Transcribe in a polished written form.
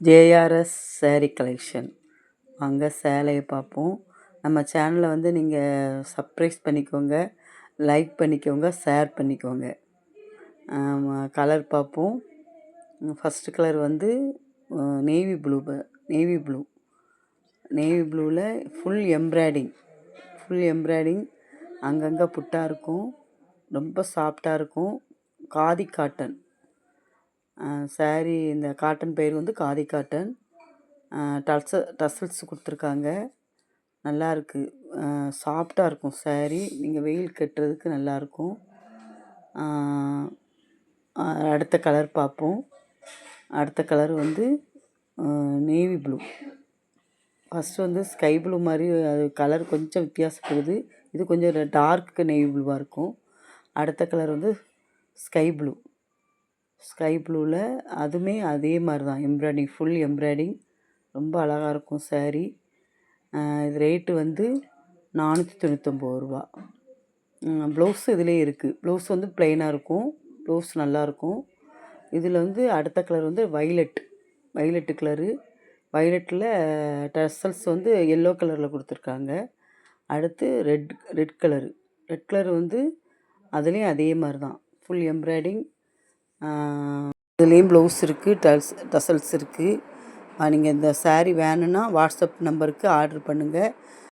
JRS sari collection வாங்க சேலையை பார்ப்போம். நம்ம சேனலை வந்து நீங்கள் சப்ஸ்கிரைப் பண்ணிக்கோங்க, லைக் பண்ணிக்கோங்க, ஷேர் பண்ணிக்கோங்க. கலர் பார்ப்போம். ஃபஸ்ட்டு கலர் வந்து நேவி ப்ளூ. நேவி ப்ளூவில் ஃபுல் எம்ப்ராய்டிங் அங்கங்கே புட்டாக இருக்கும். ரொம்ப சாஃப்டாக இருக்கும். காதி காட்டன் சாரீ. இந்த காட்டன் பேர் வந்து காதி காட்டன். டசல்ஸ் கொடுத்துருக்காங்க. நல்லாயிருக்கு, சாஃப்டாக இருக்கும் சாரீ. நீங்கள் வெயில் கட்டுறதுக்கு நல்லாயிருக்கும். அடுத்த கலர் பார்ப்போம். அடுத்த கலர் வந்து நேவி ப்ளூ. ஃபஸ்ட்டு வந்து ஸ்கை ப்ளூ மாதிரி அது கலர் கொஞ்சம் வித்தியாசப்படுது. இது கொஞ்சம் டார்க் நேவி ப்ளூவாக இருக்கும். அடுத்த கலர் வந்து ஸ்கை ப்ளூவில் அதுவுமே அதே மாதிரி தான் ஃபுல் எம்ப்ராய்டிங். ரொம்ப அழகாக இருக்கும் சாரீ. இது ரேட்டு வந்து 499 ரூபா. ப்ளவுஸ் இதிலே இருக்குது. ப்ளவுஸ் வந்து ப்ளெயினாக இருக்கும். ப்ளவுஸ் நல்லாயிருக்கும். இதில் வந்து அடுத்த கலர் வந்து வைலட்டு கலரு. வைலட்டில் டசல்ஸ் வந்து எல்லோ கலரில் கொடுத்துருக்காங்க. அடுத்து ரெட் கலர் வந்து அதுலேயும் அதே மாதிரி தான் ஃபுல் எம்ப்ராய்டிங். இதுலேயும் ப்ளவுஸ் இருக்குது, டசல்ஸ் இருக்குது. நீங்கள் இந்த சாரீ வேணும்னா வாட்ஸ்அப் நம்பருக்கு ஆர்டர் பண்ணுங்கள்.